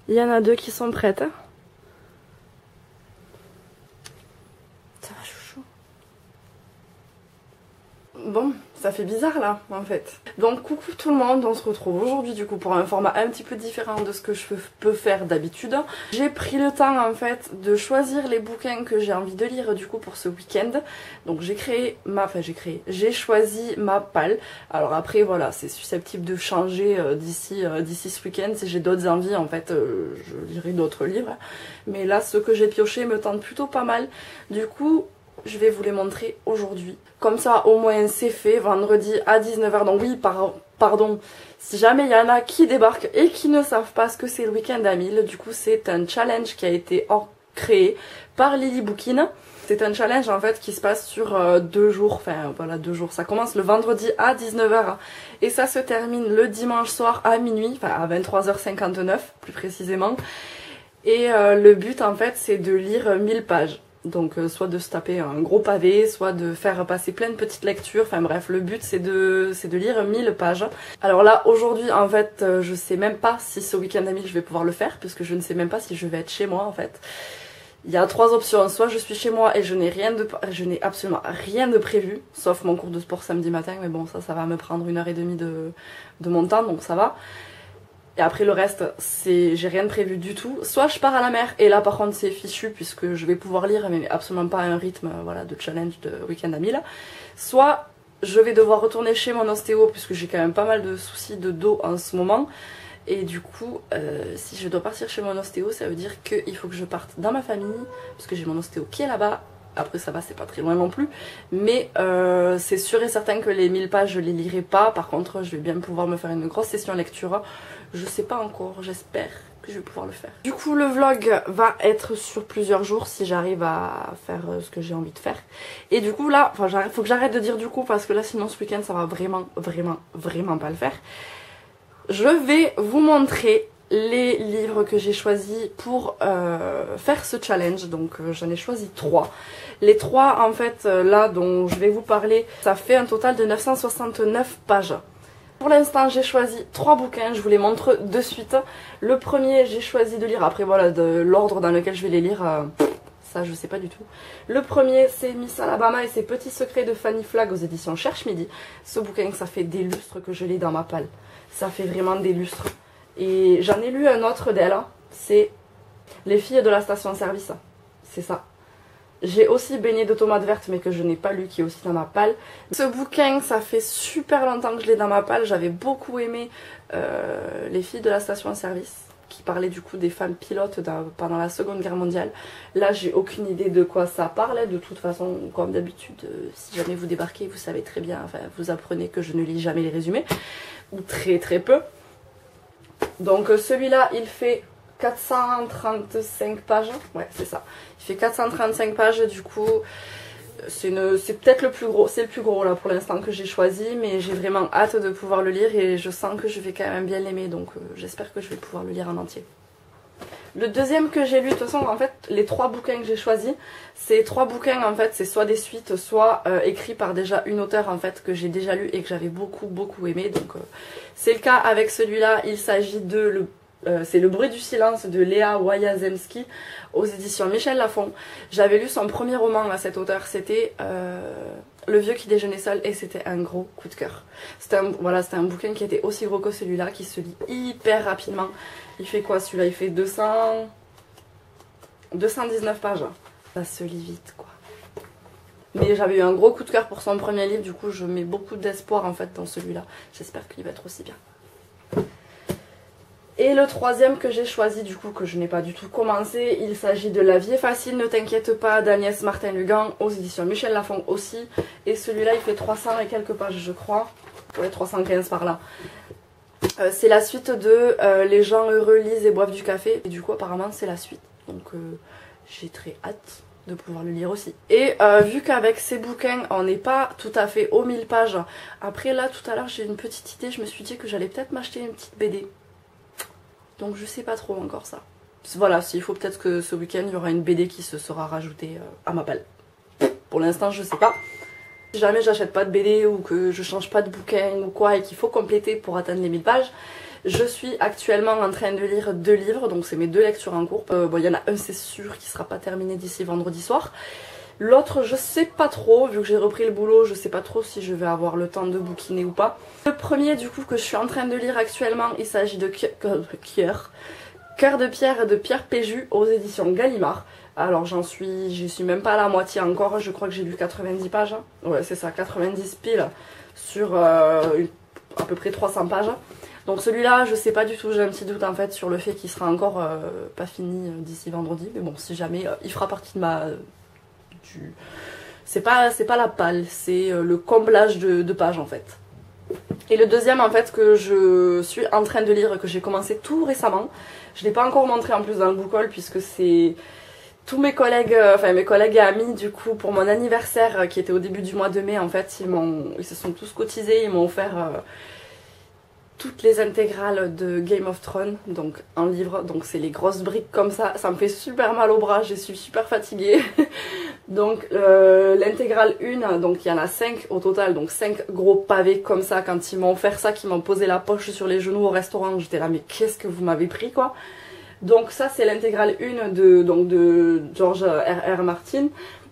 Il y en a 2 qui sont prêtes. Ça va chouchou. Bon, ça fait bizarre là en fait. Donc coucou tout le monde, on se retrouve aujourd'hui du coup pour un format un petit peu différent de ce que je peux faire d'habitude. J'ai pris le temps en fait de choisir les bouquins que j'ai envie de lire du coup pour ce week-end. Donc j'ai choisi ma palle. Alors après voilà, c'est susceptible de changer d'ici ce week-end. Si j'ai d'autres envies en fait, je lirai d'autres livres. Mais là ceux que j'ai piochés me tentent plutôt pas mal. Du coup je vais vous les montrer aujourd'hui. Comme ça, au moins, c'est fait. Vendredi à 19 h. Donc oui, pardon. Si jamais il y en a qui débarquent et qui ne savent pas ce que c'est le week-end à 1000, du coup, c'est un challenge qui a été créé par Lily Bookin. C'est un challenge, en fait, qui se passe sur 2 jours. Enfin, voilà, 2 jours. Ça commence le vendredi à 19 h. Et ça se termine le dimanche soir à minuit. Enfin, à 23h59, plus précisément. Et le but, en fait, c'est de lire 1000 pages. Donc soit de se taper un gros pavé, soit de faire passer plein de petites lectures, enfin bref, le but c'est de lire 1000 pages. Alors là aujourd'hui en fait je sais même pas si ce week-end à 1000 je vais pouvoir le faire, puisque je ne sais même pas si je vais être chez moi en fait. Il y a 3 options, soit je suis chez moi et je n'ai absolument rien de prévu, sauf mon cours de sport samedi matin, mais bon ça va me prendre 1h30 de mon temps, donc ça va. Et après le reste, j'ai rien de prévu du tout. Soit je pars à la mer, et là par contre c'est fichu puisque je vais pouvoir lire, mais absolument pas à un rythme voilà, de challenge de week-end à 1000. Soit je vais devoir retourner chez mon ostéo puisque j'ai quand même pas mal de soucis de dos en ce moment. Et du coup, si je dois partir chez mon ostéo, ça veut dire qu'il faut que je parte dans ma famille, parce que j'ai mon ostéo qui est là-bas. Après ça va, c'est pas très loin non plus, mais c'est sûr et certain que les 1000 pages je les lirai pas. Par contre je vais bien pouvoir me faire une grosse session lecture. Je sais pas encore, j'espère que je vais pouvoir le faire. Du coup le vlog va être sur plusieurs jours si j'arrive à faire ce que j'ai envie de faire. Et du coup là, faut que j'arrête de dire du coup, parce que là sinon ce week-end ça va vraiment pas le faire. Je vais vous montrer les livres que j'ai choisis pour faire ce challenge. Donc j'en ai choisi 3. Les 3 en fait là dont je vais vous parler, ça fait un total de 969 pages. Pour l'instant j'ai choisi 3 bouquins, je vous les montre de suite. Le premier j'ai choisi de lire, après voilà de l'ordre dans lequel je vais les lire, ça je sais pas du tout. Le premier c'est Miss Alabama et ses petits secrets de Fanny Flagg aux éditions Cherche Midi. Ce bouquin ça fait des lustres que je l'ai dans ma palle, ça fait vraiment des lustres. Et j'en ai lu un autre d'elle, c'est Les filles de la station-service, c'est ça. J'ai aussi Baigné de tomates vertes mais que je n'ai pas lu, qui est aussi dans ma palle. Ce bouquin, ça fait super longtemps que je l'ai dans ma palle, j'avais beaucoup aimé Les filles de la station-service, qui parlait du coup des femmes pilotes pendant la Seconde Guerre mondiale. Là j'ai aucune idée de quoi ça parle, de toute façon comme d'habitude, si jamais vous débarquez vous savez très bien, enfin vous apprenez que je ne lis jamais les résumés, ou très peu. Donc celui-là il fait 435 pages, ouais c'est ça, il fait 435 pages du coup, c'est peut-être le plus gros, c'est le plus gros là pour l'instant que j'ai choisi, mais j'ai vraiment hâte de pouvoir le lire et je sens que je vais quand même bien l'aimer, donc j'espère que je vais pouvoir le lire en entier. Le deuxième que j'ai lu, de toute façon en fait les 3 bouquins que j'ai choisis, ces 3 bouquins en fait c'est soit des suites, soit écrits par déjà une auteure en fait que j'ai déjà lu et que j'avais beaucoup aimé, donc c'est le cas avec celui-là. Il s'agit de c'est Le bruit du silence de Léa Wayazemski aux éditions Michel Lafon. J'avais lu son premier roman à cet auteur, c'était Le vieux qui déjeunait seul, et c'était un gros coup de cœur. C'était un bouquin qui était aussi gros que celui-là, qui se lit hyper rapidement. Il fait quoi celui-là? Il fait 219 pages. Ça se lit vite quoi. Mais j'avais eu un gros coup de cœur pour son premier livre, du coup je mets beaucoup d'espoir en fait dans celui-là. J'espère qu'il va être aussi bien. Et le troisième que j'ai choisi, du coup, que je n'ai pas du tout commencé, il s'agit de La vie est facile, ne t'inquiète pas, d'Agnès Martin-Lugan, aux éditions Michel Lafon aussi. Et celui-là, il fait 300 et quelques pages, je crois. Ouais, 315 par là. C'est la suite de Les gens heureux lisent et boivent du café. Et du coup, apparemment, c'est la suite. Donc, j'ai très hâte de pouvoir le lire aussi. Et vu qu'avec ces bouquins, on n'est pas tout à fait aux 1000 pages. Après, là, tout à l'heure, j'ai une petite idée. Je me suis dit que j'allais peut-être m'acheter une petite BD. Donc je sais pas trop encore ça. Voilà, s'il faut peut-être que ce week-end il y aura une BD qui se sera rajoutée à ma palle. Pour l'instant je sais pas. Si jamais j'achète pas de BD ou que je change pas de bouquin ou quoi et qu'il faut compléter pour atteindre les 1000 pages, Je suis actuellement en train de lire 2 livres, donc c'est mes 2 lectures en cours. Bon, il y en a un c'est sûr qui sera pas terminé d'ici vendredi soir. L'autre je sais pas trop, vu que j'ai repris le boulot, je sais pas trop si je vais avoir le temps de bouquiner ou pas. Le premier du coup que je suis en train de lire actuellement, il s'agit de Cœur de pierre de Pierre Péju aux éditions Gallimard. Alors j'y suis même pas à la moitié encore, je crois que j'ai lu 90 pages. Ouais c'est ça, 90 piles sur à peu près 300 pages. Donc celui-là je sais pas du tout, j'ai un petit doute en fait sur le fait qu'il sera encore pas fini d'ici vendredi. Mais bon si jamais il fera partie de ma... C'est pas la palle, c'est le comblage de pages en fait. Et le deuxième en fait que je suis en train de lire, que j'ai commencé tout récemment, je l'ai pas encore montré en plus dans le book haul puisque c'est tous mes collègues, mes collègues et amis du coup pour mon anniversaire qui était au début du mois de mai en fait, ils se sont tous cotisés, ils m'ont offert toutes les intégrales de Game of Thrones, donc en livre, donc c'est les grosses briques comme ça me fait super mal au bras, je suis super fatiguée. Donc l'intégrale 1, donc il y en a 5 au total, donc 5 gros pavés comme ça. Quand ils m'ont offert ça, qu'ils m'ont posé la poche sur les genoux au restaurant, j'étais là mais qu'est-ce que vous m'avez pris quoi. Donc ça c'est l'intégrale 1 de George R.R. Martin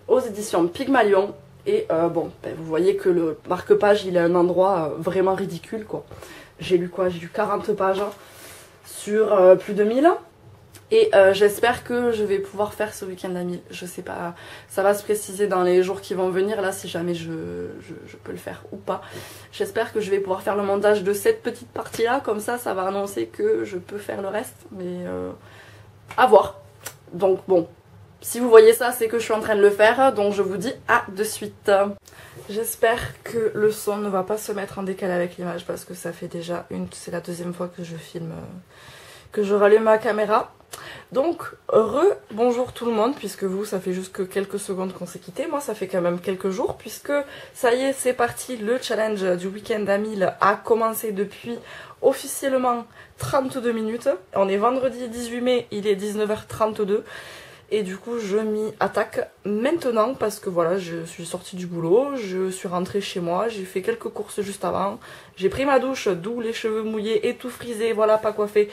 aux éditions Pygmalion. Et bon, vous voyez que le marque-page il a un endroit vraiment ridicule quoi. J'ai lu quoi? J'ai lu 40 pages sur plus de 1000. Et j'espère que je vais pouvoir faire ce week-end à 1000. Je sais pas, ça va se préciser dans les jours qui vont venir là si jamais je peux le faire ou pas. J'espère que je vais pouvoir faire le montage de cette petite partie là, comme ça va annoncer que je peux faire le reste. Mais à voir. Donc bon, si vous voyez ça c'est que je suis en train de le faire, donc je vous dis à de suite. J'espère que le son ne va pas se mettre en décalé avec l'image parce que ça fait déjà c'est la deuxième fois que je filme, que je rallume ma caméra. Donc, bonjour tout le monde, puisque vous, ça fait juste que quelques secondes qu'on s'est quitté. Moi, ça fait quand même quelques jours, puisque ça y est, c'est parti. Le challenge du week-end à 1000 a commencé depuis officiellement 32 minutes. On est vendredi 18 mai, il est 19h32. Et du coup, je m'y attaque maintenant parce que voilà, je suis sortie du boulot, je suis rentrée chez moi, j'ai fait quelques courses juste avant. J'ai pris ma douche, d'où les cheveux mouillés et tout frisé, voilà, pas coiffé.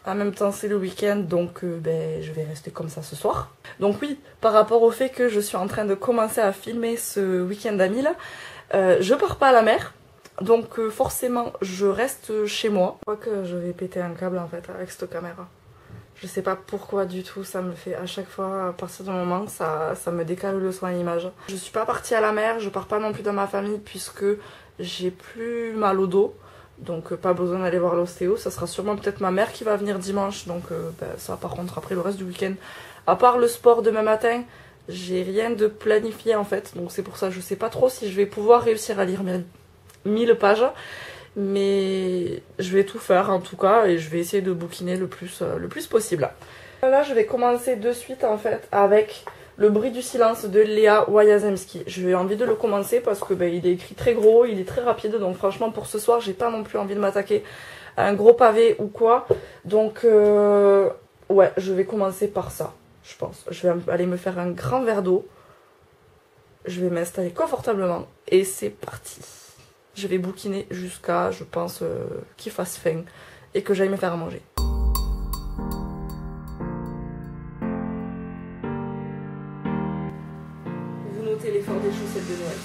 En même temps c'est le week-end donc je vais rester comme ça ce soir. Donc oui, par rapport au fait que je suis en train de commencer à filmer ce week-end à 1000, je pars pas à la mer. Donc forcément je reste chez moi. Je crois que je vais péter un câble en fait avec cette caméra. Je sais pas pourquoi du tout, ça me le fait à chaque fois à partir du moment que ça me décale le son à l'image. Je suis pas partie à la mer, je pars pas non plus dans ma famille puisque j'ai plus mal au dos. Donc pas besoin d'aller voir l'ostéo, ça sera sûrement peut-être ma mère qui va venir dimanche, donc ça par contre après le reste du week-end. À part le sport demain matin, j'ai rien de planifié en fait, donc c'est pour ça je sais pas trop si je vais pouvoir réussir à lire mes 1000 pages. Mais je vais tout faire en tout cas et je vais essayer de bouquiner le plus possible. Là je vais commencer de suite en fait avec Le bruit du silence de Léa Wayazemski. J'ai envie de le commencer parce que il est écrit très gros, il est très rapide, donc franchement pour ce soir j'ai pas non plus envie de m'attaquer à un gros pavé ou quoi. Donc ouais, je vais commencer par ça, je pense. Je vais aller me faire un grand verre d'eau, je vais m'installer confortablement et c'est parti. Je vais bouquiner jusqu'à, je pense, qu'il fasse faim et que j'aille me faire à manger. Vous notez l'effort des chaussettes de Noël.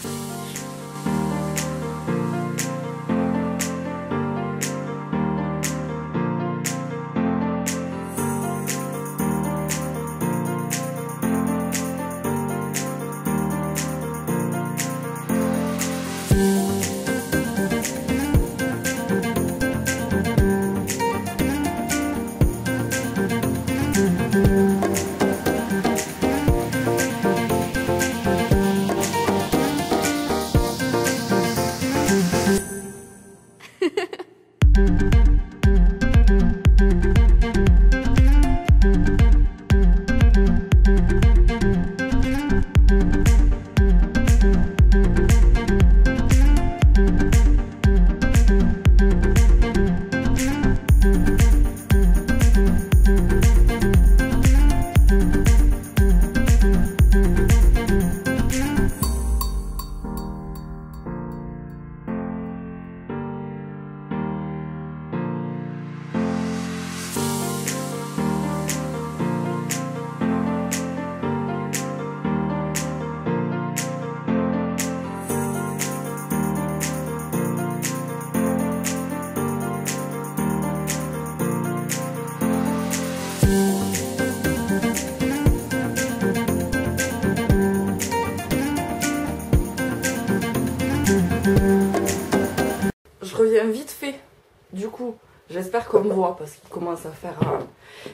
J'espère qu'on me voit parce qu'il commence à faire...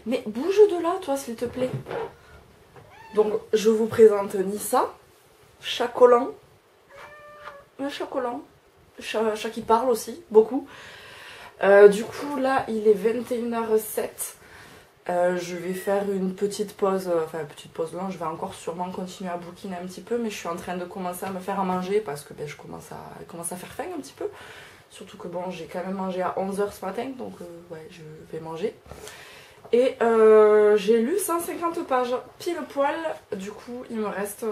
Mais bouge de là, toi, s'il te plaît. Donc, je vous présente Nissa, chat collant. Un chat collant. Chat qui parle aussi, beaucoup. Du coup, là, il est 21h07. Je vais faire une petite pause, non, je vais encore sûrement continuer à bouquiner un petit peu, mais je suis en train de commencer à me faire à manger parce que ben, je commence à faire faim un petit peu. Surtout que bon, j'ai quand même mangé à 11h ce matin, donc ouais, je vais manger. Et j'ai lu 150 pages, pile poil, du coup il me reste,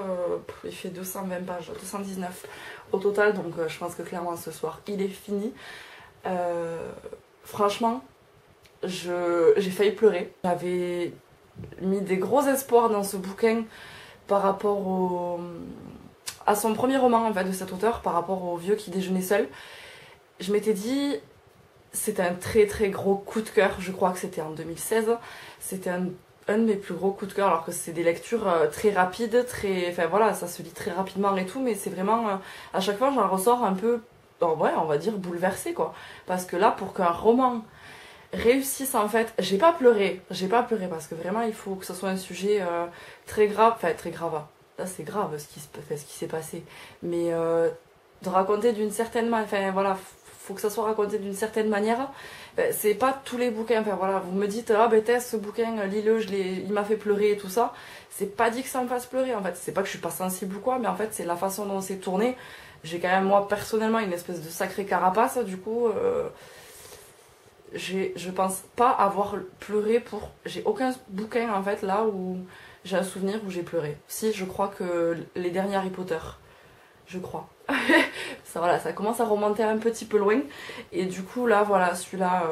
il fait 220 pages, 219 au total, donc je pense que clairement ce soir il est fini. Franchement, j'ai failli pleurer. J'avais mis des gros espoirs dans ce bouquin par rapport à son premier roman en fait, de cet auteur, par rapport au vieux qui déjeunait seul. Je m'étais dit, c'était un très très gros coup de cœur, je crois que c'était en 2016. C'était un de mes plus gros coups de cœur, alors que c'est des lectures très rapides, enfin voilà, ça se lit très rapidement et tout, mais c'est vraiment, à chaque fois j'en ressors un peu, ouais, on va dire bouleversée quoi. Parce que là, pour qu'un roman réussisse en fait, j'ai pas pleuré parce que vraiment il faut que ce soit un sujet très grave, enfin très grave, là c'est grave ce qui s'est passé, mais de raconter d'une certaine manière, enfin voilà, faut que ça soit raconté d'une certaine manière. Ben, c'est pas tous les bouquins, enfin voilà, vous me dites ah ben Tess, ce bouquin, lis-le, il m'a fait pleurer et tout ça, c'est pas dit que ça me fasse pleurer en fait, c'est pas que je suis pas sensible ou quoi, mais en fait c'est la façon dont c'est tourné. J'ai quand même moi personnellement une espèce de sacrée carapace, du coup je pense pas avoir pleuré pour... J'ai aucun bouquin en fait là où j'ai un souvenir où j'ai pleuré. Si, je crois que les derniers Harry Potter, je crois. Ça, voilà, ça commence à remonter un petit peu loin. Et du coup là, voilà, celui-là,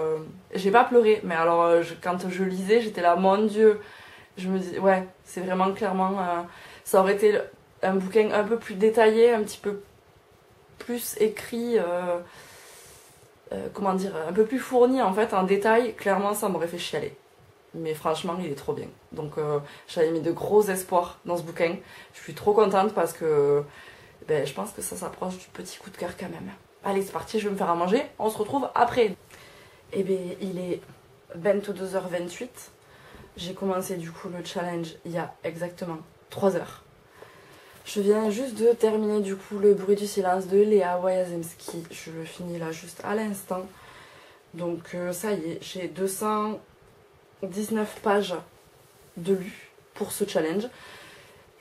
j'ai pas pleuré. Mais alors, quand je lisais, j'étais là, mon Dieu. Je me dis, ouais, c'est vraiment clairement... ça aurait été un bouquin un peu plus détaillé, un petit peu plus écrit... comment dire, un peu plus fourni en fait, en détail, clairement ça m'aurait fait chialer. Mais franchement, il est trop bien. Donc j'avais mis de gros espoirs dans ce bouquin. Je suis trop contente parce que ben, je pense que ça s'approche du petit coup de cœur quand même. Allez, c'est parti, je vais me faire à manger. On se retrouve après. Et bien, il est 22h28. J'ai commencé du coup le challenge il y a exactement 3 heures. Je viens juste de terminer du coup Le bruit du silence de Léa Wayazemski. Je le finis là juste à l'instant. Donc ça y est, j'ai 219 pages de lu pour ce challenge.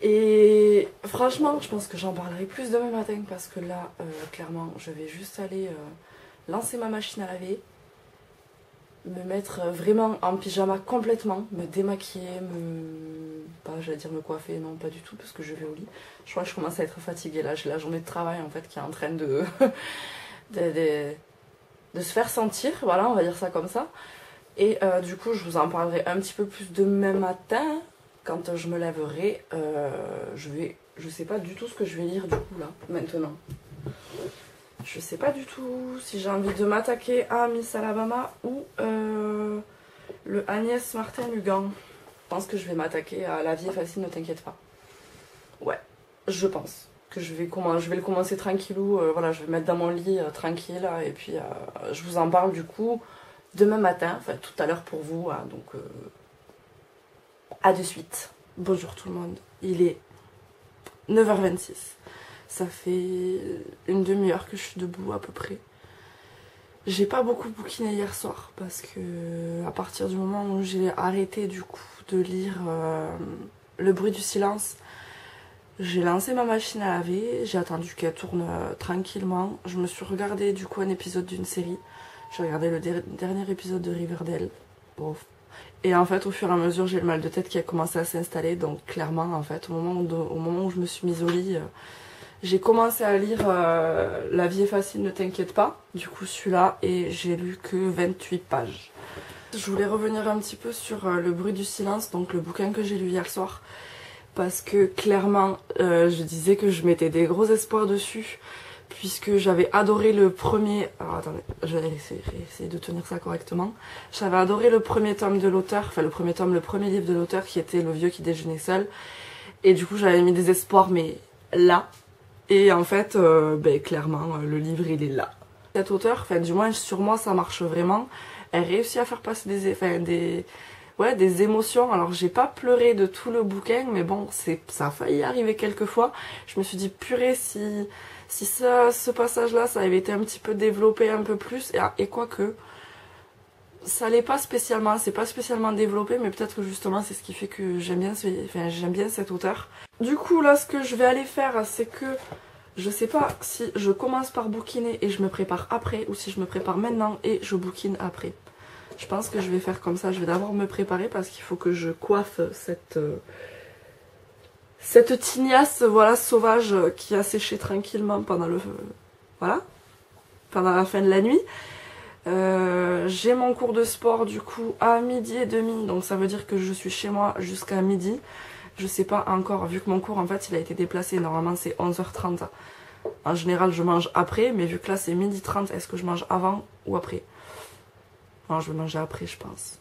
Et franchement, je pense que j'en parlerai plus demain matin parce que là, clairement, je vais juste aller lancer ma machine à laver, me mettre vraiment en pyjama complètement, me démaquiller, pas j'allais dire me coiffer, non pas du tout parce que je vais au lit. Je crois que je commence à être fatiguée là, j'ai la journée de travail en fait qui est en train de se faire sentir, voilà, on va dire ça comme ça. Et du coup je vous en parlerai un petit peu plus demain matin quand je me lèverai. Je sais pas du tout ce que je vais lire du coup là maintenant. Je sais pas du tout si j'ai envie de m'attaquer à Miss Alabama ou le Agnès Martin-Lugan. Je pense que je vais m'attaquer à La vie est facile, ne t'inquiète pas. Ouais, je pense que je vais le commencer tranquillou. Voilà, je vais me mettre dans mon lit tranquille et puis je vous en parle du coup demain matin, enfin tout à l'heure pour vous. Hein, donc à de suite. Bonjour tout le monde, il est 9h26. Ça fait une demi-heure que je suis debout à peu près. J'ai pas beaucoup bouquiné hier soir parce que à partir du moment où j'ai arrêté du coup de lire Le bruit du silence, j'ai lancé ma machine à laver, j'ai attendu qu'elle tourne tranquillement. Je me suis regardé du coup un épisode d'une série. J'ai regardé le dernier épisode de Riverdale. Bon. Et en fait au fur et à mesure j'ai le mal de tête qui a commencé à s'installer. Donc clairement en fait au moment où je me suis mise au lit... j'ai commencé à lire La vie est facile, ne t'inquiète pas. Du coup celui-là, et j'ai lu que 28 pages. Je voulais revenir un petit peu sur Le bruit du silence, donc le bouquin que j'ai lu hier soir. Parce que clairement, je disais que je mettais des gros espoirs dessus. Puisque j'avais adoré le premier... Alors attendez, je vais essayer de tenir ça correctement. J'avais adoré le premier tome de l'auteur, enfin le premier livre de l'auteur qui était Le vieux qui déjeunait seul. Et du coup j'avais mis des espoirs, mais là... Et en fait, ben, clairement, le livre il est là. Cet auteur, enfin, du moins sur moi ça marche vraiment. elle réussit à faire passer des émotions. Alors j'ai pas pleuré de tout le bouquin, mais bon, ça a failli arriver quelques fois. Je me suis dit, purée, si ce passage-là, ça avait été un petit peu développé un peu plus, et quoique, ça l'est pas spécialement, c'est pas spécialement développé, mais peut-être que justement c'est ce qui fait que j'aime bien cet auteur. Du coup là, ce que je vais aller faire, c'est que je sais pas si je commence par bouquiner et je me prépare après, ou si je me prépare maintenant et je bouquine après. Je pense que je vais faire comme ça, je vais d'abord me préparer parce qu'il faut que je coiffe cette tignasse, voilà, sauvage qui a séché tranquillement pendant la fin de la nuit. J'ai mon cours de sport du coup à 12h30, donc ça veut dire que je suis chez moi jusqu'à midi. Je sais pas encore, vu que mon cours en fait il a été déplacé, normalement c'est 11h30. En général je mange après, mais vu que là c'est 12h30, est-ce que je mange avant ou après? Non, je vais manger après je pense.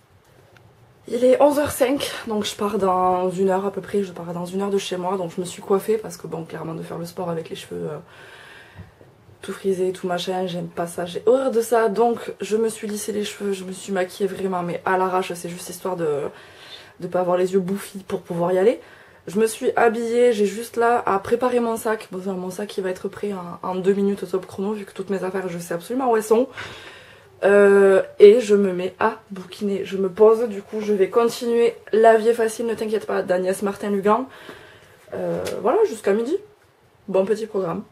Il est 11h05, donc je pars dans 1 heure à peu près, je pars dans 1 heure de chez moi, donc je me suis coiffée parce que bon, clairement de faire le sport avec les cheveux tout frisé, tout machin, j'aime pas ça, j'ai horreur de ça, donc je me suis lissé les cheveux, je me suis maquillée vraiment, mais à l'arrache, c'est juste histoire de pas avoir les yeux bouffis pour pouvoir y aller. Je me suis habillée, j'ai juste là à préparer mon sac, bon, mon sac il va être prêt en 2 minutes au top chrono, vu que toutes mes affaires je sais absolument où elles sont. Et je me mets à bouquiner, je me pose, du coup je vais continuer La vie est facile, ne t'inquiète pas, d'Agnès Martin-Lugan. Voilà, jusqu'à midi, bon petit programme.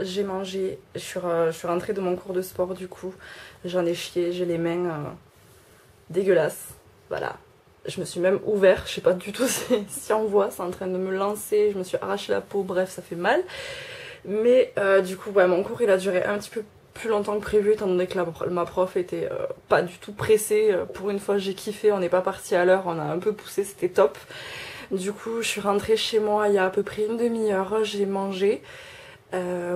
J'ai mangé, je suis rentrée de mon cours de sport du coup, j'en ai chié, j'ai les mains dégueulasses, voilà. Je me suis même ouvert, je sais pas du tout si on voit, c'est en train de me lancer, je me suis arraché la peau, bref ça fait mal. Mais du coup ouais, mon cours il a duré un petit peu plus longtemps que prévu étant donné que ma prof était pas du tout pressée. Pour une fois j'ai kiffé, on n'est pas parti à l'heure, on a un peu poussé, c'était top. Du coup je suis rentrée chez moi il y a à peu près une demi-heure, j'ai mangé.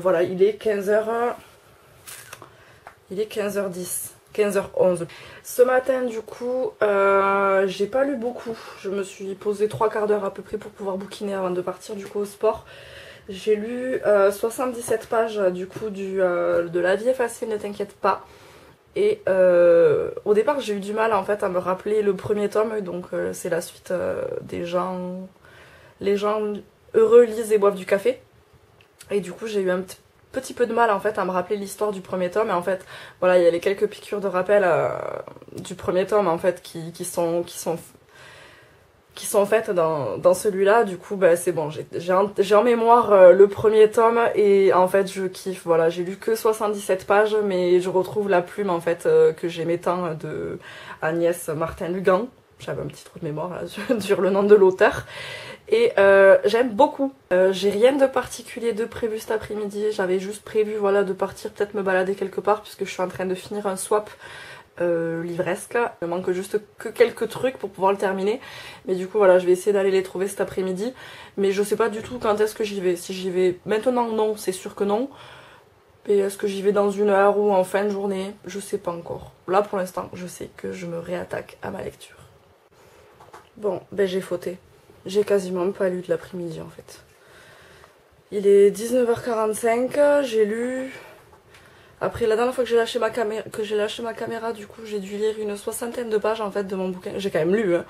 Voilà, il est 15h10, 15h11. Ce matin du coup, j'ai pas lu beaucoup, je me suis posée 3/4 d'heure à peu près pour pouvoir bouquiner avant de partir du coup au sport. J'ai lu 77 pages du coup de La vie est facile, ne t'inquiète pas. Et au départ j'ai eu du mal en fait à me rappeler le premier tome, donc c'est la suite les gens heureux lisent et boivent du café. Et du coup j'ai eu un petit peu de mal en fait à me rappeler l'histoire du premier tome, et en fait voilà, il y a les quelques piqûres de rappel du premier tome en fait qui sont faites dans celui-là. Du coup bah, c'est bon, j'ai en mémoire le premier tome et en fait je kiffe. Voilà, j'ai lu que 77 pages mais je retrouve la plume en fait que j'aimais tant de Agnès Martin-Lugan. J'avais un petit trou de mémoire là, sur le nom de l'auteur. Et j'aime beaucoup. J'ai rien de particulier de prévu cet après-midi. J'avais juste prévu voilà, de partir peut-être me balader quelque part puisque je suis en train de finir un swap livresque. Il me manque juste que quelques trucs pour pouvoir le terminer. Mais du coup voilà, je vais essayer d'aller les trouver cet après-midi. Mais je sais pas du tout quand est-ce que j'y vais. Si j'y vais maintenant, non, c'est sûr que non. Et est-ce que j'y vais dans 1 heure ou en fin de journée? Je sais pas encore. Là pour l'instant, je sais que je me réattaque à ma lecture. Bon, ben j'ai fauté. J'ai quasiment pas lu de l'après-midi en fait. Il est 19h45, j'ai lu... Après la dernière fois que j'ai lâché ma caméra, du coup j'ai dû lire une 60aine de pages en fait de mon bouquin. J'ai quand même lu, hein.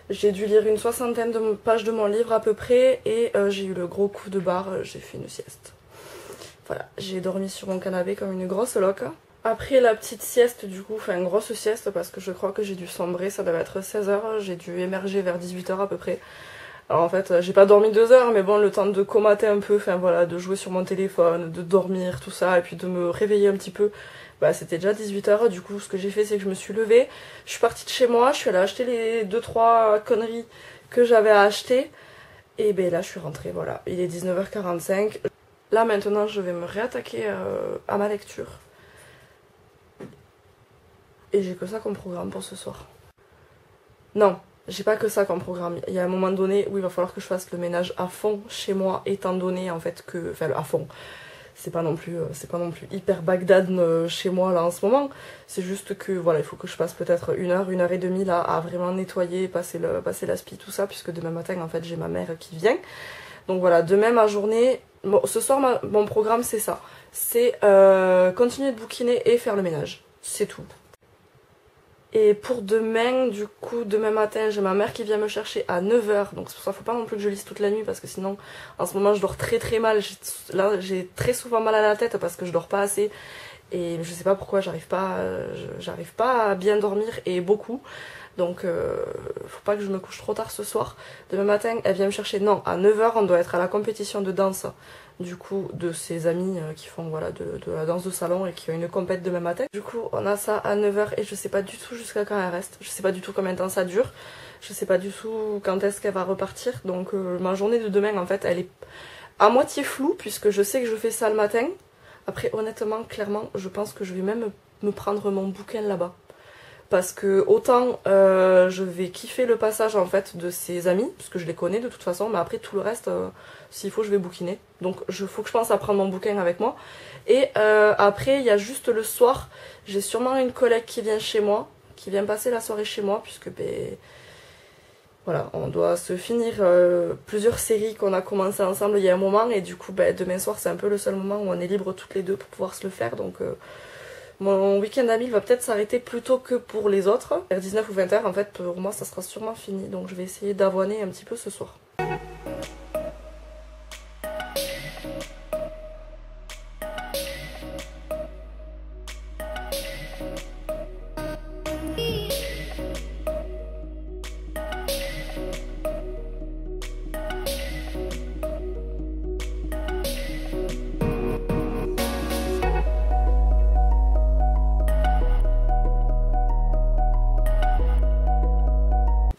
J'ai dû lire une 60aine de pages de mon livre à peu près, et j'ai eu le gros coup de barre, j'ai fait une sieste. Voilà, j'ai dormi sur mon canapé comme une grosse loque. Après la petite sieste du coup, enfin grosse sieste parce que je crois que j'ai dû sombrer, ça devait être 16h, j'ai dû émerger vers 18h à peu près. Alors en fait, j'ai pas dormi 2 heures, mais bon, le temps de comater un peu, enfin voilà, de jouer sur mon téléphone, de dormir, tout ça, et puis de me réveiller un petit peu, bah c'était déjà 18 h. Du coup, ce que j'ai fait, c'est que je me suis levée, je suis partie de chez moi, je suis allée acheter les 2-3 conneries que j'avais à acheter, et ben là, je suis rentrée, voilà. Il est 19h45. Là, maintenant, je vais me réattaquer à ma lecture. Et j'ai que ça comme programme pour ce soir. Non, j'ai pas que ça comme programme. Il y a un moment donné où il va falloir que je fasse le ménage à fond chez moi, étant donné en fait que... Enfin, à fond. C'est pas non plus hyper Bagdad chez moi là en ce moment. C'est juste que voilà, il faut que je passe peut-être 1 heure et demie là à vraiment nettoyer, passer l'aspi, tout ça, puisque demain matin en fait j'ai ma mère qui vient. Donc voilà, demain ma journée... Bon, ce soir mon programme c'est ça. C'est continuer de bouquiner et faire le ménage. C'est tout. Et pour demain, du coup, demain matin, j'ai ma mère qui vient me chercher à 9 h. Donc c'est pour ça qu'il faut pas non plus que je lise toute la nuit parce que sinon, en ce moment, je dors très très mal. Là, j'ai très souvent mal à la tête parce que je dors pas assez. Et je sais pas pourquoi, j'arrive pas à bien dormir et beaucoup. Donc, faut pas que je me couche trop tard ce soir. Demain matin, elle vient me chercher. Non, à 9 h, on doit être à la compétition de danse. Du coup, de ses amis qui font voilà, de la danse de salon et qui ont une compète demain matin. Du coup, on a ça à 9 h et je sais pas du tout jusqu'à quand elle reste. Je sais pas du tout combien de temps ça dure. Je sais pas du tout quand est-ce qu'elle va repartir. Donc, ma journée de demain, en fait, elle est à moitié floue puisque je sais que je fais ça le matin. Après, honnêtement, clairement, je pense que je vais même me prendre mon bouquin là-bas. Parce que autant je vais kiffer le passage en fait de ses amis, parce que je les connais de toute façon, mais après tout le reste, s'il faut je vais bouquiner. Donc faut que je pense à prendre mon bouquin avec moi. Et après il y a juste le soir, j'ai sûrement une collègue qui vient chez moi, qui vient passer la soirée chez moi, puisque ben, voilà, on doit se finir plusieurs séries qu'on a commencé ensemble il y a un moment, et du coup ben, demain soir c'est un peu le seul moment où on est libre toutes les deux pour pouvoir se le faire, donc... Mon week-end à 1000 va peut-être s'arrêter plus tôt que pour les autres. Vers 19 ou 20 h, en fait, pour moi, ça sera sûrement fini. Donc je vais essayer d'avoiner un petit peu ce soir.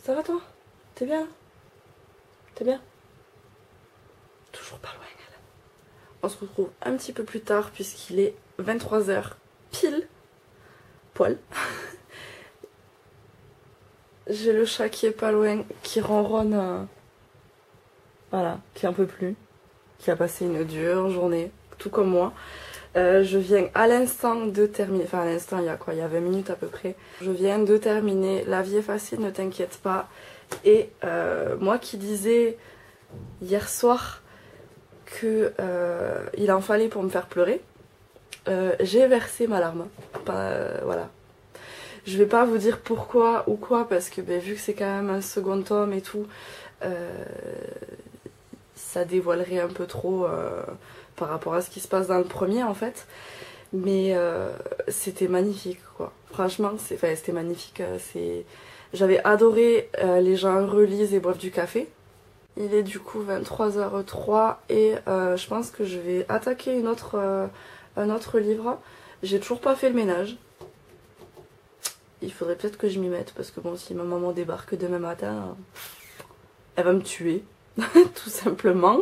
Ça va toi? T'es bien? T'es bien? Toujours pas loin, elle. On se retrouve un petit peu plus tard puisqu'il est 23 h pile poil. J'ai le chat qui est pas loin, qui ronronne, voilà, qui en peut plus, qui a passé une dure journée, tout comme moi. Je viens à l'instant de terminer, enfin à l'instant il y a quoi, il y a 20 minutes à peu près. Je viens de terminer La vie est facile, ne t'inquiète pas. Et moi qui disais hier soir que il en fallait pour me faire pleurer, j'ai versé ma larme. Voilà. Je vais pas vous dire pourquoi ou quoi, parce que ben, vu que c'est quand même un second tome et tout, ça dévoilerait un peu trop par rapport à ce qui se passe dans le premier en fait. Mais c'était magnifique quoi. Franchement, c'était magnifique. J'avais adoré Les gens relisent et boivent du café. Il est du coup 23 h 03 et je pense que je vais attaquer un autre livre. J'ai toujours pas fait le ménage. Il faudrait peut-être que je m'y mette parce que bon, si ma maman débarque demain matin, elle va me tuer, tout simplement.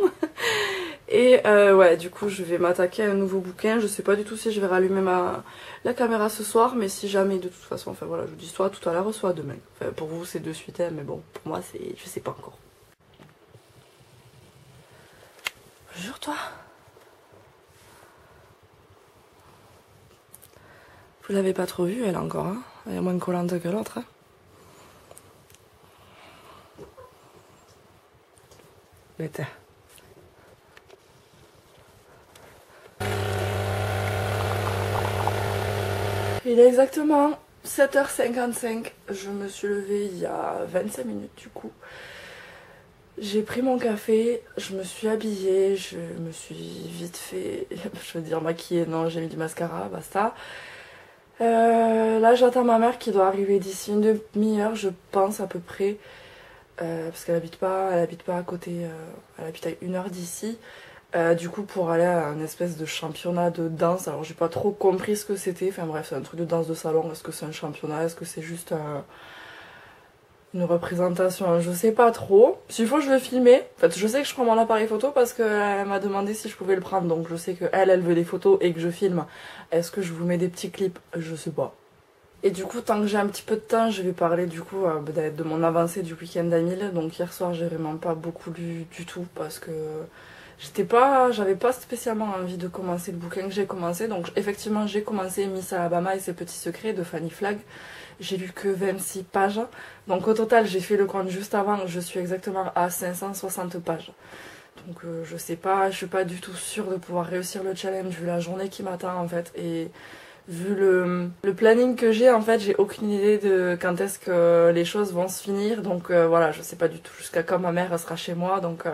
Et ouais, du coup, je vais m'attaquer à un nouveau bouquin. Je sais pas du tout si je vais rallumer la caméra ce soir, mais si jamais, de toute façon, enfin voilà, je vous dis soit tout à l'heure, soit demain. Enfin, pour vous, c'est de suite, hein, mais bon, pour moi, je sais pas encore. Jure-toi. Vous l'avez pas trop vue, elle encore, hein. Elle est moins collante que l'autre, hein. Bête. Il est exactement 7 h 55. Je me suis levée il y a 25 minutes du coup. J'ai pris mon café, je me suis habillée, je me suis vite fait, je veux dire maquillée, non, j'ai mis du mascara, basta. Là j'attends ma mère qui doit arriver d'ici une demi-heure je pense à peu près. parce qu'elle habite pas à côté, elle habite à 1 heure d'ici. Du coup pour aller à un espèce de championnat de danse, alors j'ai pas trop compris ce que c'était, enfin bref c'est un truc de danse de salon, est-ce que c'est un championnat, est-ce que c'est juste une représentation, je sais pas trop. S'il faut je vais filmer, en fait je sais que je prends mon appareil photo parce qu'elle m'a demandé si je pouvais le prendre, donc je sais que elle veut des photos et que je filme. Est-ce que je vous mets des petits clips? Je sais pas. Et du coup, tant que j'ai un petit peu de temps, je vais parler du coup de mon avancée du week-end à 1000. Donc hier soir, j'ai vraiment pas beaucoup lu du tout parce que j'avais pas spécialement envie de commencer le bouquin que j'ai commencé. Donc effectivement, j'ai commencé Miss Alabama et ses petits secrets de Fanny Flagg. J'ai lu que 26 pages. Donc au total, j'ai fait le compte juste avant. Je suis exactement à 560 pages. Donc je sais pas, je suis pas du tout sûre de pouvoir réussir le challenge vu la journée qui m'attend en fait. Et vu le planning que j'ai, en fait, j'ai aucune idée de quand est-ce que les choses vont se finir. Donc voilà, je sais pas du tout jusqu'à quand ma mère sera chez moi. Donc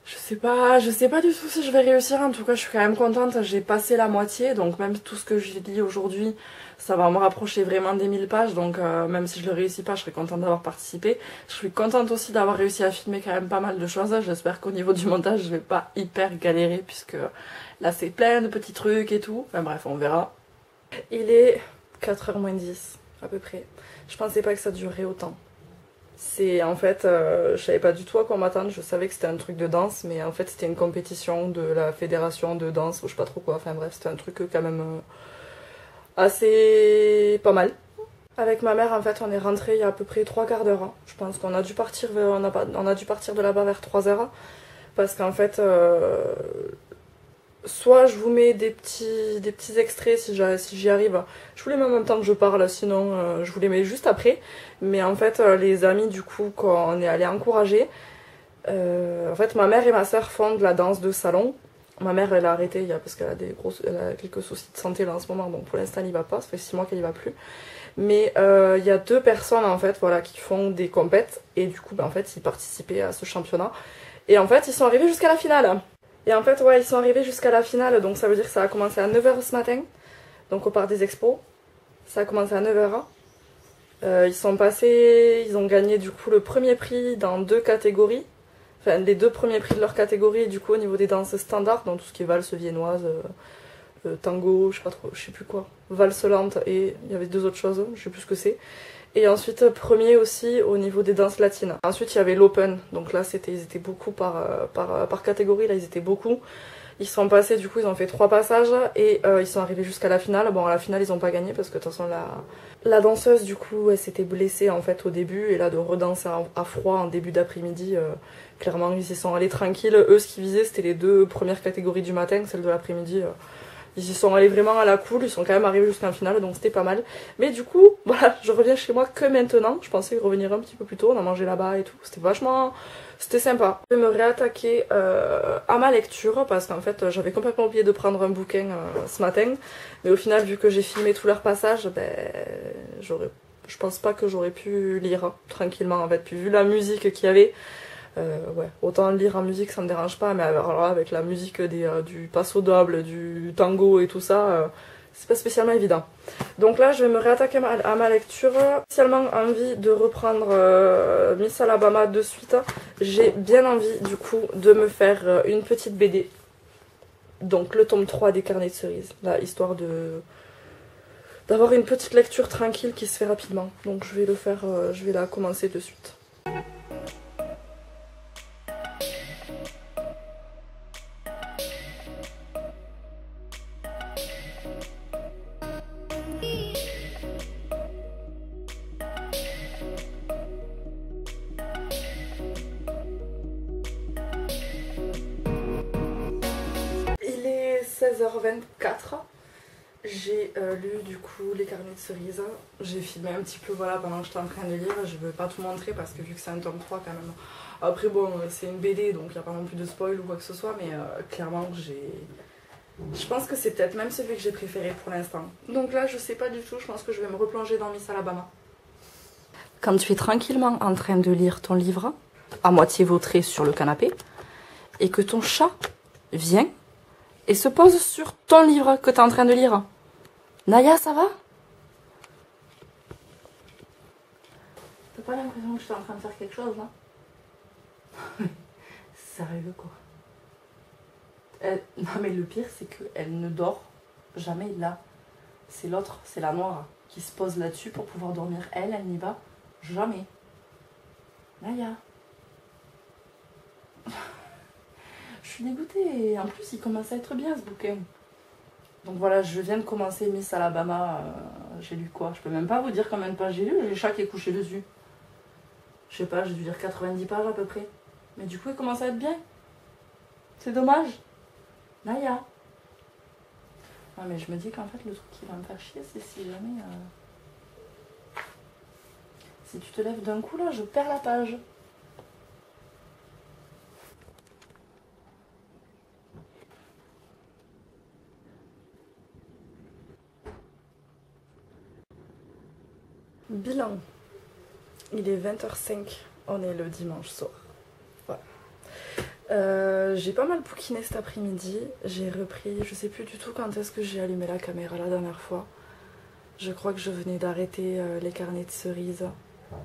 je sais pas du tout si je vais réussir. En tout cas, je suis quand même contente. J'ai passé la moitié. Donc même tout ce que j'ai dit aujourd'hui, ça va me rapprocher vraiment des 1000 pages. Donc même si je le réussis pas, je serai contente d'avoir participé. Je suis contente aussi d'avoir réussi à filmer quand même pas mal de choses. J'espère qu'au niveau du montage, je vais pas hyper galérer puisque là, c'est plein de petits trucs et tout. Enfin bref, on verra. Il est 4h moins 10 à peu près. Je pensais pas que ça durerait autant. C'est en fait, je savais pas du tout à quoi m'attendre. Je savais que c'était un truc de danse, mais en fait, c'était une compétition de la fédération de danse ou je sais pas trop quoi. Enfin bref, c'était un truc quand même assez pas mal. Avec ma mère, en fait, on est rentré il y a à peu près 3/4 d'heure. Hein. Je pense qu'on a dû partir, on a dû partir de là-bas vers 3h. Parce qu'en fait, soit je vous mets des petits extraits si j'y arrive. Je vous les mets en même temps que je parle, sinon je vous les mets juste après. Mais en fait, les amis, du coup, quand on est allé encourager, en fait, ma mère et ma soeur font de la danse de salon. Ma mère, elle a arrêté parce qu'elle a elle a quelques soucis de santé là en ce moment, donc pour l'instant, elle y va pas. Ça fait 6 mois qu'elle y va plus. Mais il y a 2 personnes en fait, voilà, qui font des compètes et du coup, en fait, ils participaient à ce championnat. Et en fait, ils sont arrivés jusqu'à la finale. Et en fait, ouais, ils sont arrivés jusqu'à la finale, donc ça veut dire que ça a commencé à 9h ce matin, donc au parc des expos. Ça a commencé à 9h. Ils ont gagné du coup le premier prix dans 2 catégories. Enfin, les 2 premiers prix de leur catégorie, du coup, au niveau des danses standards, dans tout ce qui est valse viennoise, tango, je sais pas trop, je sais plus quoi, valse lente, et il y avait 2 autres choses, je sais plus ce que c'est. Et ensuite, premier aussi au niveau des danses latines. Ensuite, il y avait l'open. Donc là, ils étaient beaucoup par catégorie. Là, ils étaient beaucoup. Ils sont passés, du coup, ils ont fait 3 passages. Et ils sont arrivés jusqu'à la finale. Bon, à la finale, ils n'ont pas gagné parce que de toute façon, la danseuse, du coup, elle s'était blessée en fait au début. Et là, de redanser à froid en début d'après-midi, clairement, ils y sont allés tranquilles. Eux, ce qu'ils visaient, c'était les 2 premières catégories du matin. Celle de l'après-midi... Ils y sont allés vraiment à la cool, ils sont quand même arrivés jusqu'à la finale, donc c'était pas mal. Mais du coup, voilà, je reviens chez moi que maintenant. Je pensais revenir un petit peu plus tôt, on a mangé là-bas et tout. C'était sympa. Je vais me réattaquer à ma lecture, parce qu'en fait, j'avais complètement oublié de prendre un bouquin ce matin. Mais au final, vu que j'ai filmé tous leurs passages, je pense pas que j'aurais pu lire tranquillement, en fait. Puis vu la musique qu'il y avait... ouais, autant lire en musique ça me dérange pas, mais alors là, avec la musique du passo doble, du tango et tout ça, c'est pas spécialement évident. Donc là je vais me réattaquer à ma lecture. Spécialement envie de reprendre Miss Alabama de suite. J'ai bien envie du coup de me faire une petite BD. Donc le tome 3 des carnets de cerises, là, histoire d'avoir une petite lecture tranquille qui se fait rapidement. Donc je vais le faire, je vais la commencer de suite. Il est 16h24. J'ai lu du coup les carnets de cerises. J'ai filmé un petit peu voilà, pendant que j'étais en train de lire. Je ne veux pas tout montrer parce que vu que c'est un tome 3 quand même. Après bon, c'est une BD donc il n'y a pas non plus de spoil ou quoi que ce soit. Mais clairement je pense que c'est peut-être même celui que j'ai préféré pour l'instant. Donc là je sais pas du tout, je pense que je vais me replonger dans Miss Alabama. Quand tu es tranquillement en train de lire ton livre, à moitié vautré sur le canapé, et que ton chat vient et se pose sur ton livre que tu es en train de lire. Naya, ça va? pas l'impression que je suis en train de faire quelque chose là? Sérieux quoi. Non mais le pire c'est qu'elle ne dort jamais là. C'est l'autre, c'est la noire qui se pose là-dessus pour pouvoir dormir. Elle n'y va jamais. Naya. Je suis dégoûtée. Et en plus il commence à être bien ce bouquin. Donc voilà, je viens de commencer Miss Alabama. J'ai lu quoi? Je peux même pas vous dire combien de pages j'ai lu. J'ai le chat qui est couché dessus. Je sais pas, j'ai dû lire 90 pages à peu près. Mais du coup il commence à être bien. C'est dommage. Naya. Ouais, mais je me dis qu'en fait le truc qui va me faire chier c'est si jamais si tu te lèves d'un coup là je perds la page. Bilan. Il est 20h05, on est le dimanche soir. Voilà. J'ai pas mal bouquiné cet après-midi, j'ai repris, je sais plus du tout quand est-ce que j'ai allumé la caméra la dernière fois. Je crois que je venais d'arrêter les carnets de cerises,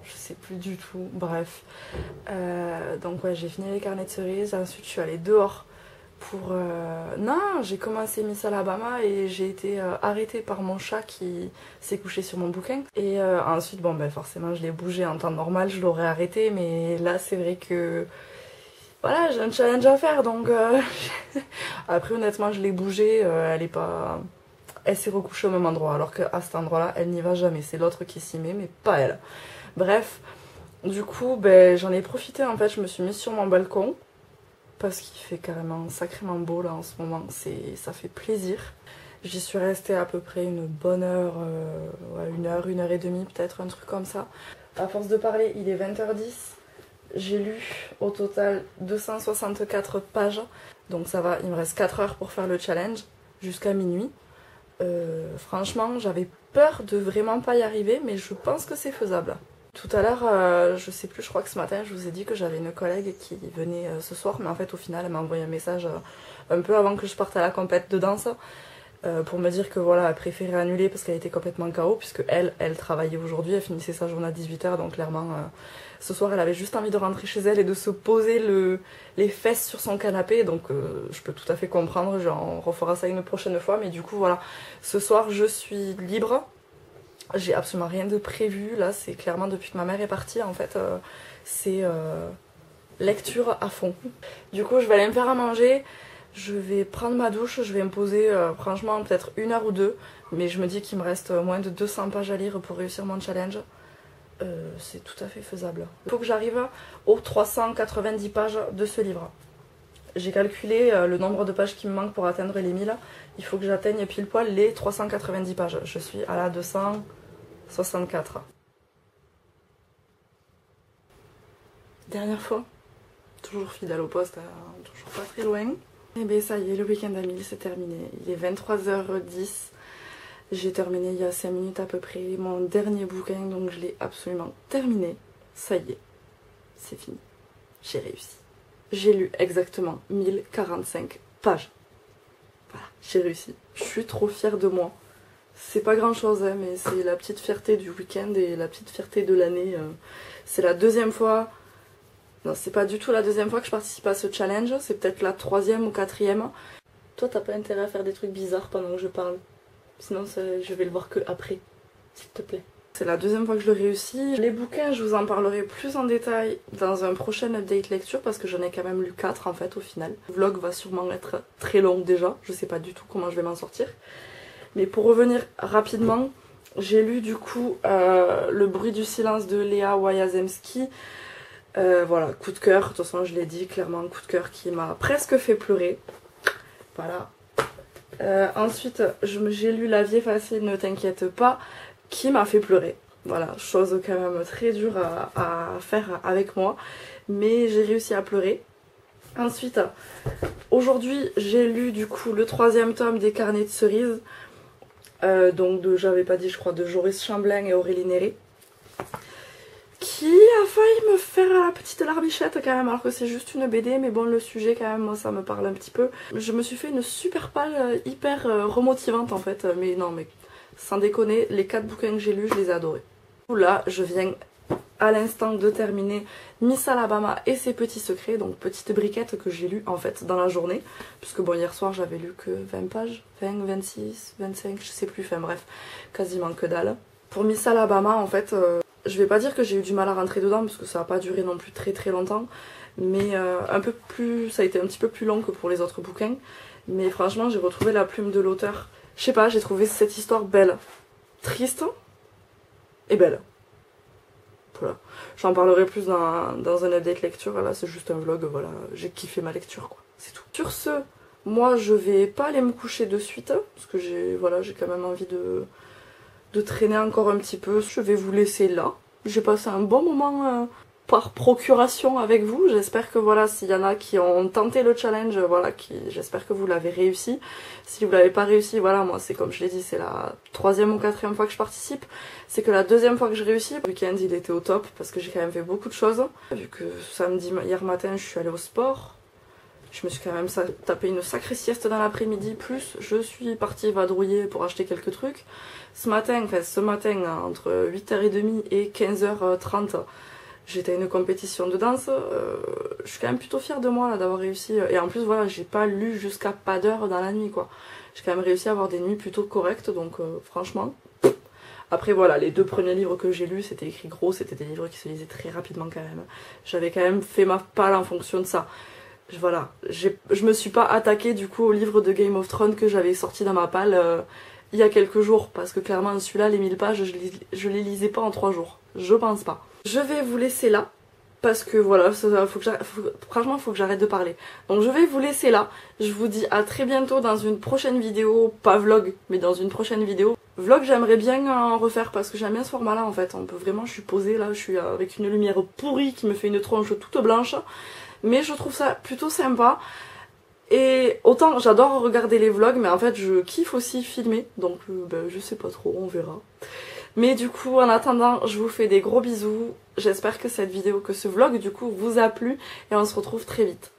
je sais plus du tout, bref. Donc ouais, j'ai fini les carnets de cerises, ensuite je suis allée dehors pour... Non, j'ai commencé Miss Alabama et j'ai été arrêtée par mon chat qui s'est couché sur mon bouquin. Et ensuite, bon ben forcément je l'ai bougé en temps normal, je l'aurais arrêté, mais là c'est vrai que... Voilà, j'ai un challenge à faire, donc... Après honnêtement je l'ai bougée, elle est pas... Elle s'est recouchée au même endroit, alors qu'à cet endroit-là, elle n'y va jamais. C'est l'autre qui s'y met, mais pas elle. Bref, du coup, ben, j'en ai profité en fait, je me suis mise sur mon balcon. Parce qu'il fait carrément sacrément beau là en ce moment, ça fait plaisir. J'y suis restée à peu près une bonne heure, une heure et demie peut-être, un truc comme ça. À force de parler, il est 20h10. J'ai lu au total 264 pages. Donc ça va, il me reste 4 heures pour faire le challenge, jusqu'à minuit. Franchement, j'avais peur de vraiment pas y arriver, mais je pense que c'est faisable. Tout à l'heure, je sais plus, je crois que ce matin, je vous ai dit que j'avais une collègue qui venait ce soir, mais en fait, au final, elle m'a envoyé un message un peu avant que je parte à la compète de danse pour me dire que voilà, elle préférait annuler parce qu'elle était complètement KO, puisque elle travaillait aujourd'hui, elle finissait sa journée à 18h, donc clairement, ce soir, elle avait juste envie de rentrer chez elle et de se poser les fesses sur son canapé, donc je peux tout à fait comprendre, on refera ça une prochaine fois, mais du coup, voilà, ce soir, je suis libre. J'ai absolument rien de prévu, là c'est clairement depuis que ma mère est partie en fait, c'est lecture à fond. Du coup je vais aller me faire à manger, je vais prendre ma douche, je vais me poser franchement peut-être une heure ou deux, mais je me dis qu'il me reste moins de 200 pages à lire pour réussir mon challenge. C'est tout à fait faisable. Il faut que j'arrive aux 390 pages de ce livre. J'ai calculé le nombre de pages qui me manquent pour atteindre les 1000. Il faut que j'atteigne pile poil les 390 pages. Je suis à la 264. Dernière fois, toujours fidèle au poste, toujours pas très loin. Et bien ça y est, le week-end à 1000 c'est terminé. Il est 23h10. J'ai terminé il y a 5 minutes à peu près mon dernier bouquin, donc je l'ai absolument terminé. Ça y est, c'est fini. J'ai réussi. J'ai lu exactement 1045 pages. Voilà, j'ai réussi. Je suis trop fière de moi. C'est pas grand chose, hein, mais c'est la petite fierté du week-end et la petite fierté de l'année. C'est la deuxième fois... Non, c'est pas du tout la deuxième fois que je participe à ce challenge. C'est peut-être la 3e ou 4e. Toi, t'as pas intérêt à faire des trucs bizarres pendant que je parle. Sinon, je vais le voir que après. S'il te plaît. C'est la deuxième fois que je le réussis. Les bouquins, je vous en parlerai plus en détail dans un prochain update lecture parce que j'en ai quand même lu 4 en fait au final. Le vlog va sûrement être très long déjà, je sais pas du tout comment je vais m'en sortir. Mais pour revenir rapidement, j'ai lu du coup Le bruit du silence de Léa Wayazemski. Voilà, coup de cœur, de toute façon je l'ai dit, clairement coup de cœur qui m'a presque fait pleurer. Voilà. Ensuite, j'ai lu La vie est facile, ne t'inquiète pas, qui m'a fait pleurer. Voilà, chose quand même très dure à faire avec moi, mais j'ai réussi à pleurer. Ensuite, aujourd'hui, j'ai lu du coup le 3e tome des Carnets de cerises, donc j'avais pas dit, je crois, de Joris Chamblin et Aurélie Néré, qui a failli me faire la petite larmichette quand même, alors que c'est juste une BD, mais bon, le sujet quand même, moi ça me parle un petit peu. Je me suis fait une super palle hyper remotivante en fait, mais non, mais sans déconner, les 4 bouquins que j'ai lus, je les ai adorés. Là, je viens à l'instant de terminer Miss Alabama et ses petits secrets, donc petite briquette que j'ai lu en fait dans la journée, puisque bon hier soir j'avais lu que 20 pages, 20, 26, 25, je sais plus, enfin bref, quasiment que dalle. Pour Miss Alabama en fait, je vais pas dire que j'ai eu du mal à rentrer dedans, parce que ça a pas duré non plus très longtemps, mais un peu plus, ça a été un petit peu plus long que pour les autres bouquins, mais franchement j'ai retrouvé la plume de l'auteur. Je sais pas, j'ai trouvé cette histoire belle, triste et belle. Voilà. J'en parlerai plus dans un update lecture, là c'est juste un vlog, voilà, j'ai kiffé ma lecture quoi, c'est tout. Sur ce, moi je vais pas aller me coucher de suite, parce que j'ai quand même envie de traîner encore un petit peu. Je vais vous laisser là. J'ai passé un bon moment par procuration avec vous. J'espère que voilà, s'il y en a qui ont tenté le challenge, voilà, j'espère que vous l'avez réussi. Si vous l'avez pas réussi, voilà, moi c'est comme je l'ai dit, c'est la 3e ou 4e fois que je participe. C'est que la 2e fois que je réussis. Le week-end il était au top parce que j'ai quand même fait beaucoup de choses. Vu que hier matin je suis allée au sport. Je me suis quand même tapé une sacrée sieste dans l'après-midi, plus je suis partie vadrouiller pour acheter quelques trucs. Ce matin, entre 8h30 et 15h30, j'étais à une compétition de danse. Je suis quand même plutôt fière de moi là d'avoir réussi. Et en plus, voilà, j'ai pas lu jusqu'à pas d'heure dans la nuit quoi. J'ai quand même réussi à avoir des nuits plutôt correctes, donc franchement. Après voilà, les 2 premiers livres que j'ai lus, c'était écrit gros, c'était des livres qui se lisaient très rapidement quand même. J'avais quand même fait ma palle en fonction de ça. Voilà, je me suis pas attaquée du coup au livre de Game of Thrones que j'avais sorti dans ma palle il y a quelques jours, parce que clairement celui-là, les 1000 pages, je les lisais pas en 3 jours, je pense pas. Je vais vous laisser là, parce que voilà, franchement faut que j'arrête de parler. Donc je vais vous laisser là, je vous dis à très bientôt dans une prochaine vidéo, pas vlog, mais dans une prochaine vidéo. Vlog j'aimerais bien en refaire parce que j'aime bien ce format là en fait, on peut vraiment, je suis posée là, je suis avec une lumière pourrie qui me fait une tronche toute blanche. Mais je trouve ça plutôt sympa. Et autant j'adore regarder les vlogs, mais en fait je kiffe aussi filmer. Donc je sais pas trop, on verra. Mais du coup en attendant, je vous fais des gros bisous. J'espère que ce vlog du coup vous a plu. Et on se retrouve très vite.